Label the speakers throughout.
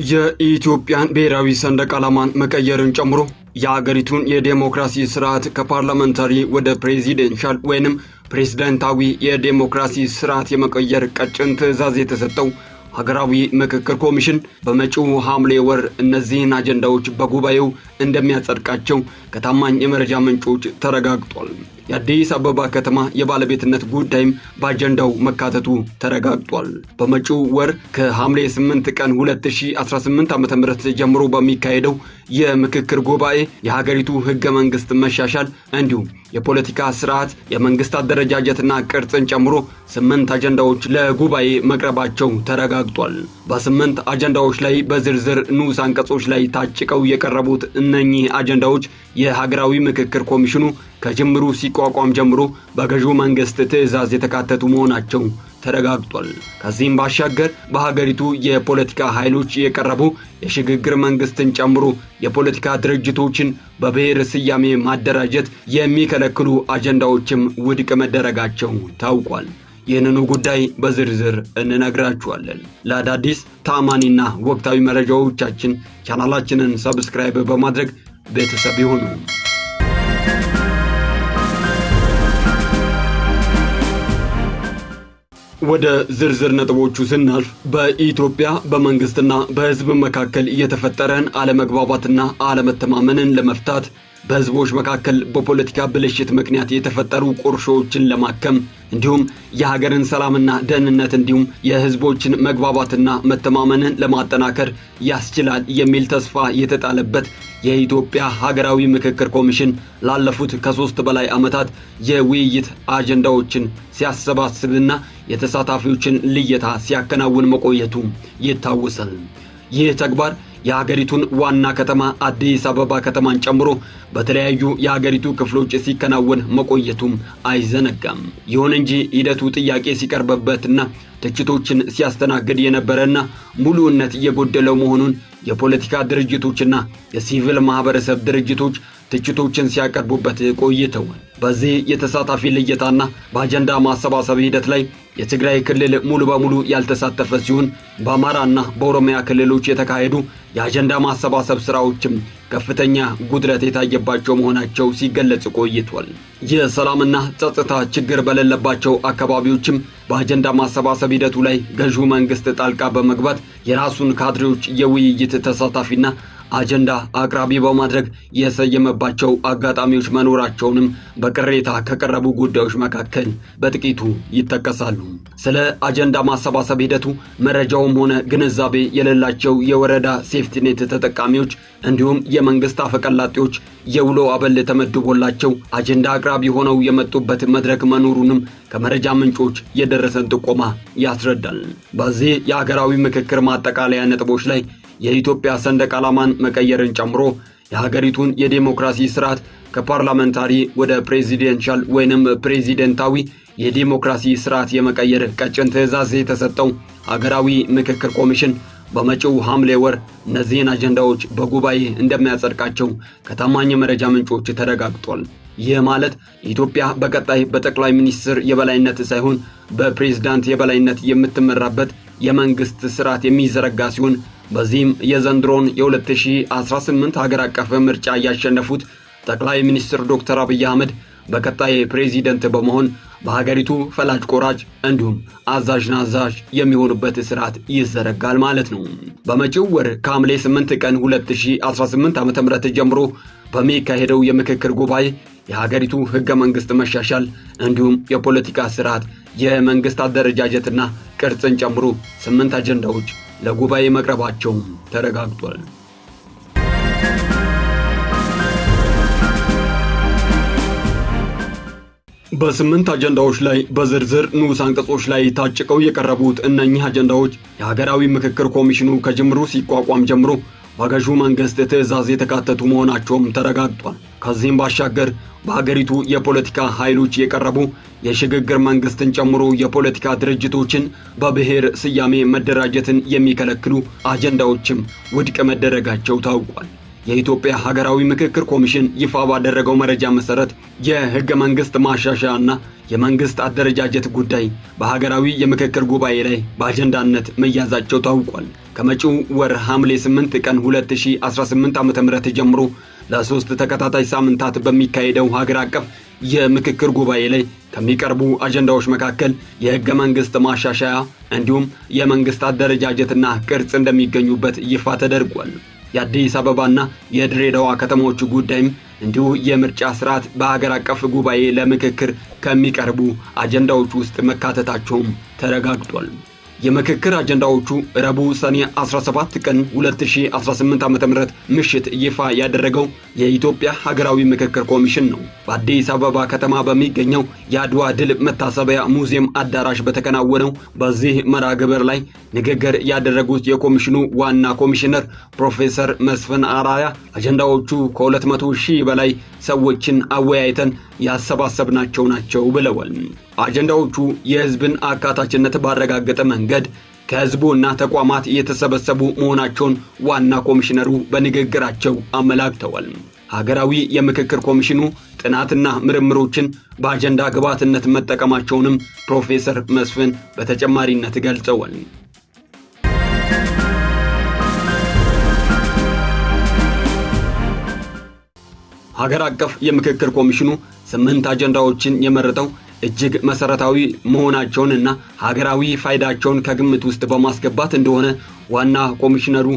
Speaker 1: የኢትዮጵያን ብሔራዊ ሰንደቅ ዓላማን መቀየርን ጨምሮ የሀገሪቱን የዴሞክራሲ ስርዓት ከፓርላመንታሪ ወደ ፕሬዚደንሻል ወይንም ፕሬዝዳንታዊ የዴሞክራሲ ስርዓት የመቀየር ቀጭን ትዕዛዝ የተሰጠው ሀገራዊ ምክክር ኮሚሽን በመጪው ሐምሌ ወር እነዚህን አጀንዳዎች በጉባኤው እንደሚያጸድቃቸው ከታማኝ የመረጃ ምንጮች ተረጋግጧል። የአዲስ አበባ ከተማ የባለቤትነት ጉዳይም በአጀንዳው መካተቱ ተረጋግጧል። በመጪው ወር ከሐምሌ 8 ቀን 2018 ዓ.ም ጀምሮ በሚካሄደው የምክክር ጉባኤ የሀገሪቱ ህገ መንግስት መሻሻል እንዲሁም የፖለቲካ ስርዓት፣ የመንግስት አደረጃጀትና ቅርጽን ጨምሮ 8 አጀንዳዎች ለጉባኤ መቅረባቸው ተረጋግጧል። በ8 አጀንዳዎች ላይ በዝርዝር ንዑስ አንቀጾች ላይ ታጭቀው የቀረቡት እነኚህ አጀንዳዎች የሀገራዊ ምክክር ኮሚሽኑ ከጅምሩ ሲቋቋም ጀምሮ በገዢው መንግስት ትዕዛዝ የተካተቱ መሆናቸው ተረጋግጧል። ከዚህም ባሻገር በሀገሪቱ የፖለቲካ ኃይሎች የቀረቡ የሽግግር መንግስትን ጨምሮ የፖለቲካ ድርጅቶችን በብሔር ስያሜ ማደራጀት የሚከለክሉ አጀንዳዎችም ውድቅ መደረጋቸው ታውቋል። ይህንኑ ጉዳይ በዝርዝር እንነግራችኋለን። ለአዳዲስ ታማኒና ወቅታዊ መረጃዎቻችን ቻናላችንን ሰብስክራይብ በማድረግ ቤተሰብ ይሁኑ። ወደ ዝርዝር ነጥቦቹ ስናልፍ በኢትዮጵያ በመንግስትና በህዝብ መካከል የተፈጠረን አለመግባባትና አለመተማመንን ለመፍታት በህዝቦች መካከል በፖለቲካ ብልሽት ምክንያት የተፈጠሩ ቁርሾችን ለማከም እንዲሁም የሀገርን ሰላምና ደህንነት እንዲሁም የህዝቦችን መግባባትና መተማመንን ለማጠናከር ያስችላል የሚል ተስፋ የተጣለበት የኢትዮጵያ ሀገራዊ ምክክር ኮሚሽን ላለፉት ከ3 በላይ ዓመታት የውይይት አጀንዳዎችን ሲያሰባስብና የተሳታፊዎችን ልየታ ሲያከናውን መቆየቱ ይታወሳል። ይህ ተግባር የሀገሪቱን ዋና ከተማ አዲስ አበባ ከተማን ጨምሮ በተለያዩ የሀገሪቱ ክፍሎች ሲከናወን መቆየቱም አይዘነጋም። ይሁን እንጂ ሂደቱ ጥያቄ ሲቀርብበትና ትችቶችን ሲያስተናግድ የነበረና ሙሉነት የጎደለው መሆኑን የፖለቲካ ድርጅቶችና የሲቪል ማህበረሰብ ድርጅቶች ትችቶችን ሲያቀርቡበት ቆይተዋል። በዚህ የተሳታፊ ልየታና በአጀንዳ ማሰባሰብ ሂደት ላይ የትግራይ ክልል ሙሉ በሙሉ ያልተሳተፈ ሲሆን በአማራና በኦሮሚያ ክልሎች የተካሄዱ የአጀንዳ ማሰባሰብ ስራዎችም ከፍተኛ ጉድለት የታየባቸው መሆናቸው ሲገለጽ ቆይቷል። የሰላምና ጸጥታ ችግር በሌለባቸው አካባቢዎችም በአጀንዳ ማሰባሰብ ሂደቱ ላይ ገዢው መንግስት ጣልቃ በመግባት የራሱን ካድሬዎች የውይይት ተሳታፊና አጀንዳ አቅራቢ በማድረግ የሰየመባቸው አጋጣሚዎች መኖራቸውንም በቅሬታ ከቀረቡ ጉዳዮች መካከል በጥቂቱ ይጠቀሳሉ። ስለ አጀንዳ ማሰባሰብ ሂደቱ መረጃውም ሆነ ግንዛቤ የሌላቸው የወረዳ ሴፍቲኔት ተጠቃሚዎች እንዲሁም የመንግስት አፈቀላጤዎች የውሎ አበል ተመድቦላቸው አጀንዳ አቅራቢ ሆነው የመጡበት መድረክ መኖሩንም ከመረጃ ምንጮች የደረሰን ጥቆማ ያስረዳል። በዚህ የሀገራዊ ምክክር ማጠቃለያ ነጥቦች ላይ የኢትዮጵያ ሰንደቅ ዓላማን መቀየርን ጨምሮ የሀገሪቱን የዴሞክራሲ ስርዓት ከፓርላመንታሪ ወደ ፕሬዚደንሻል ወይንም ፕሬዚደንታዊ የዴሞክራሲ ስርዓት የመቀየር ቀጭን ትዕዛዝ የተሰጠው ሀገራዊ ምክክር ኮሚሽን በመጪው ሐምሌ ወር እነዚህን አጀንዳዎች በጉባኤ እንደሚያጸድቃቸው ከታማኝ መረጃ ምንጮች ተረጋግጧል። ይህ ማለት ኢትዮጵያ በቀጣይ በጠቅላይ ሚኒስትር የበላይነት ሳይሆን በፕሬዝዳንት የበላይነት የምትመራበት የመንግስት ስርዓት የሚዘረጋ ሲሆን በዚህም የዘንድሮን የ2018 ሀገር አቀፍ ምርጫ ያሸነፉት ጠቅላይ ሚኒስትር ዶክተር አብይ አህመድ በቀጣይ ፕሬዚደንት በመሆን በሀገሪቱ ፈላጭ ቆራጭ እንዲሁም አዛዥ ናዛዥ የሚሆኑበት ስርዓት ይዘረጋል ማለት ነው። በመጪው ወር ከሐምሌ 8 ቀን 2018 ዓ.ም ጀምሮ በሚካሄደው የምክክር ጉባኤ የሀገሪቱ ህገ መንግስት መሻሻል እንዲሁም የፖለቲካ ስርዓት፣ የመንግስት አደረጃጀትና ቅርጽን ጨምሮ 8 አጀንዳዎች ለጉባኤ መቅረባቸው ተረጋግጧል። በ8 አጀንዳዎች ላይ በዝርዝር ንዑስ አንቀጾች ላይ ታጭቀው የቀረቡት እነኚህ አጀንዳዎች የሀገራዊ ምክክር ኮሚሽኑ ከጅምሩ ሲቋቋም ጀምሮ በገዢው መንግስት ትዕዛዝ የተካተቱ መሆናቸውም ተረጋግጧል። ከዚህም ባሻገር በሀገሪቱ የፖለቲካ ኃይሎች የቀረቡ የሽግግር መንግስትን ጨምሮ የፖለቲካ ድርጅቶችን በብሔር ስያሜ መደራጀትን የሚከለክሉ አጀንዳዎችም ውድቅ መደረጋቸው ታውቋል። የኢትዮጵያ ሀገራዊ ምክክር ኮሚሽን ይፋ ባደረገው መረጃ መሰረት የህገ መንግስት ማሻሻያና የመንግስት አደረጃጀት ጉዳይ በሀገራዊ የምክክር ጉባኤ ላይ በአጀንዳነት መያዛቸው ታውቋል። ከመጪው ወር ሐምሌ 8 ቀን 2018 ዓ.ም ጀምሮ ለሶስት ተከታታይ ሳምንታት በሚካሄደው ሀገር አቀፍ የምክክር ጉባኤ ላይ ከሚቀርቡ አጀንዳዎች መካከል የህገ መንግስት ማሻሻያ እንዲሁም የመንግስት አደረጃጀትና ቅርጽ እንደሚገኙበት ይፋ ተደርጓል። የአዲስ አበባና የድሬዳዋ ከተሞች ጉዳይም እንዲሁ የምርጫ ስርዓት በሀገር አቀፍ ጉባኤ ለምክክር ከሚቀርቡ አጀንዳዎች ውስጥ መካተታቸውም ተረጋግጧል። የምክክር አጀንዳዎቹ ረቡዕ ሰኔ 17 ቀን 2018 ዓ.ም ምሽት ይፋ ያደረገው የኢትዮጵያ ሀገራዊ ምክክር ኮሚሽን ነው። በአዲስ አበባ ከተማ በሚገኘው የአድዋ ድል መታሰቢያ ሙዚየም አዳራሽ በተከናወነው በዚህ መርሃ ግብር ላይ ንግግር ያደረጉት የኮሚሽኑ ዋና ኮሚሽነር ፕሮፌሰር መስፍን አራያ አጀንዳዎቹ ከ200 ሺህ በላይ ሰዎችን አወያይተን ያሰባሰብናቸው ናቸው ብለዋል። አጀንዳዎቹ የህዝብን አካታችነት ባረጋገጠ መንገድ ከህዝቡና ተቋማት የተሰበሰቡ መሆናቸውን ዋና ኮሚሽነሩ በንግግራቸው አመላክተዋል። ሀገራዊ የምክክር ኮሚሽኑ ጥናትና ምርምሮችን በአጀንዳ ግብዓትነት መጠቀማቸውንም ፕሮፌሰር መስፍን በተጨማሪነት ገልጸዋል። ሀገር አቀፍ የምክክር ኮሚሽኑ 8 አጀንዳዎችን የመረጠው እጅግ መሰረታዊ መሆናቸውንና ሀገራዊ ፋይዳቸውን ከግምት ውስጥ በማስገባት እንደሆነ ዋና ኮሚሽነሩ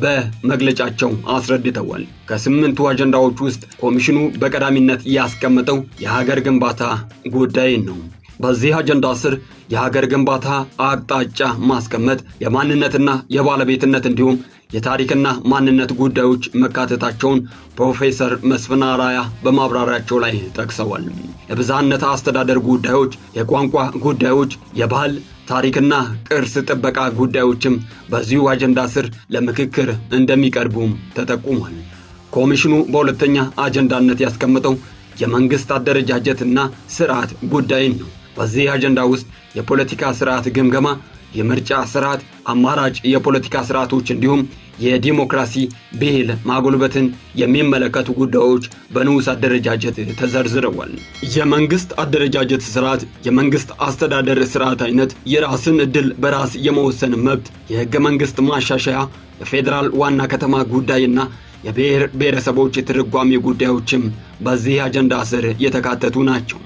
Speaker 1: በመግለጫቸው አስረድተዋል። ከ8ቱ አጀንዳዎች ውስጥ ኮሚሽኑ በቀዳሚነት ያስቀመጠው የሀገር ግንባታ ጉዳይን ነው። በዚህ አጀንዳ ስር የሀገር ግንባታ አቅጣጫ ማስቀመጥ፣ የማንነትና የባለቤትነት እንዲሁም የታሪክና ማንነት ጉዳዮች መካተታቸውን ፕሮፌሰር መስፍን አራያ በማብራሪያቸው ላይ ጠቅሰዋል። የብዝሃነት አስተዳደር ጉዳዮች፣ የቋንቋ ጉዳዮች፣ የባህል ታሪክና ቅርስ ጥበቃ ጉዳዮችም በዚሁ አጀንዳ ስር ለምክክር እንደሚቀርቡም ተጠቁሟል። ኮሚሽኑ በሁለተኛ አጀንዳነት ያስቀመጠው የመንግስት አደረጃጀትና ስርዓት ጉዳይን ነው። በዚህ አጀንዳ ውስጥ የፖለቲካ ስርዓት ግምገማ፣ የምርጫ ስርዓት፣ አማራጭ የፖለቲካ ስርዓቶች እንዲሁም የዲሞክራሲ ብሂል ማጎልበትን የሚመለከቱ ጉዳዮች በንዑስ አደረጃጀት ተዘርዝረዋል። የመንግስት አደረጃጀት ስርዓት፣ የመንግስት አስተዳደር ስርዓት አይነት፣ የራስን ዕድል በራስ የመወሰን መብት፣ የህገ መንግስት ማሻሻያ፣ የፌዴራል ዋና ከተማ ጉዳይና የብሔር ብሔረሰቦች ትርጓሜ ጉዳዮችም በዚህ አጀንዳ ስር የተካተቱ ናቸው።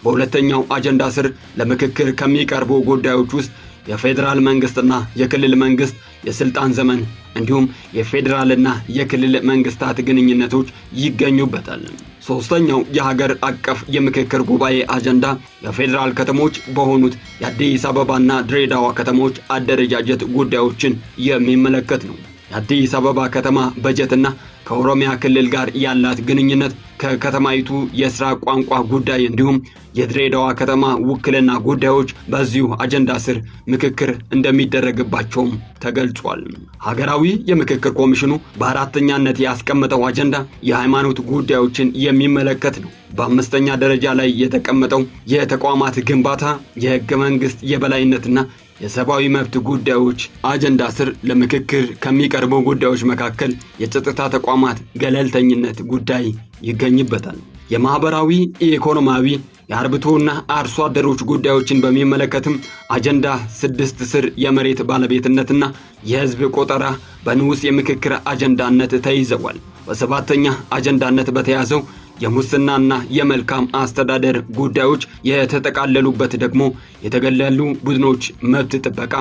Speaker 1: በሁለተኛው አጀንዳ ስር ለምክክር ከሚቀርቡ ጉዳዮች ውስጥ የፌዴራል መንግስትና የክልል መንግስት የስልጣን ዘመን እንዲሁም የፌዴራልና የክልል መንግስታት ግንኙነቶች ይገኙበታል። ሶስተኛው የሀገር አቀፍ የምክክር ጉባኤ አጀንዳ የፌዴራል ከተሞች በሆኑት የአዲስ አበባና ድሬዳዋ ከተሞች አደረጃጀት ጉዳዮችን የሚመለከት ነው። የአዲስ አበባ ከተማ በጀትና ከኦሮሚያ ክልል ጋር ያላት ግንኙነት፣ ከከተማይቱ የሥራ ቋንቋ ጉዳይ እንዲሁም የድሬዳዋ ከተማ ውክልና ጉዳዮች በዚሁ አጀንዳ ስር ምክክር እንደሚደረግባቸውም ተገልጿል። ሀገራዊ የምክክር ኮሚሽኑ በአራተኛነት ያስቀመጠው አጀንዳ የሃይማኖት ጉዳዮችን የሚመለከት ነው። በአምስተኛ ደረጃ ላይ የተቀመጠው የተቋማት ግንባታ፣ የህገ መንግስት የበላይነትና የሰብአዊ መብት ጉዳዮች አጀንዳ ስር ለምክክር ከሚቀርቡ ጉዳዮች መካከል የጸጥታ ተቋማት ገለልተኝነት ጉዳይ ይገኝበታል። የማህበራዊ ኢኮኖሚያዊ የአርብቶና አርሶ አደሮች ጉዳዮችን በሚመለከትም አጀንዳ 6 ስር የመሬት ባለቤትነትና የህዝብ ቆጠራ በንዑስ የምክክር አጀንዳነት ተይዘዋል። በሰባተኛ አጀንዳነት በተያዘው የሙስናና የመልካም አስተዳደር ጉዳዮች የተጠቃለሉበት ደግሞ የተገለሉ ቡድኖች መብት ጥበቃ፣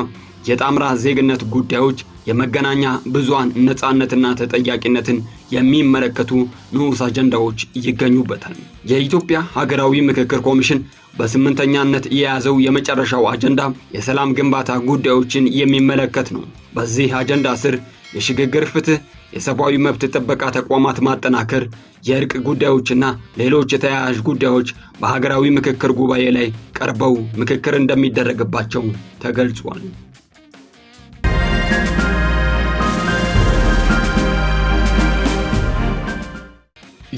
Speaker 1: የጣምራ ዜግነት ጉዳዮች፣ የመገናኛ ብዙሃን ነፃነትና ተጠያቂነትን የሚመለከቱ ንዑስ አጀንዳዎች ይገኙበታል። የኢትዮጵያ ሀገራዊ ምክክር ኮሚሽን በስምንተኛነት የያዘው የመጨረሻው አጀንዳ የሰላም ግንባታ ጉዳዮችን የሚመለከት ነው። በዚህ አጀንዳ ስር የሽግግር ፍትህ፣ የሰብአዊ መብት ጥበቃ ተቋማት ማጠናከር፣ የእርቅ ጉዳዮችና ሌሎች የተያያዥ ጉዳዮች በሀገራዊ ምክክር ጉባኤ ላይ ቀርበው ምክክር እንደሚደረግባቸው ተገልጿል።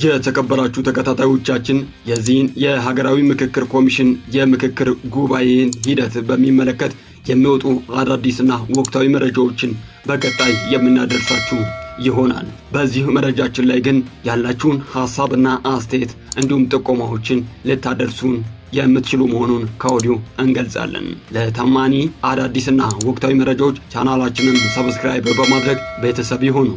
Speaker 1: የተከበራችሁ ተከታታዮቻችን የዚህን የሀገራዊ ምክክር ኮሚሽን የምክክር ጉባኤን ሂደት በሚመለከት የሚወጡ አዳዲስና ወቅታዊ መረጃዎችን በቀጣይ የምናደርሳችሁ ይሆናል። በዚህ መረጃችን ላይ ግን ያላችሁን ሐሳብና አስተያየት እንዲሁም ጥቆማዎችን ልታደርሱን የምትችሉ መሆኑን ከወዲሁ እንገልጻለን። ለታማኒ አዳዲስና ወቅታዊ መረጃዎች ቻናላችንን ሰብስክራይብ በማድረግ ቤተሰብ ይሁኑ።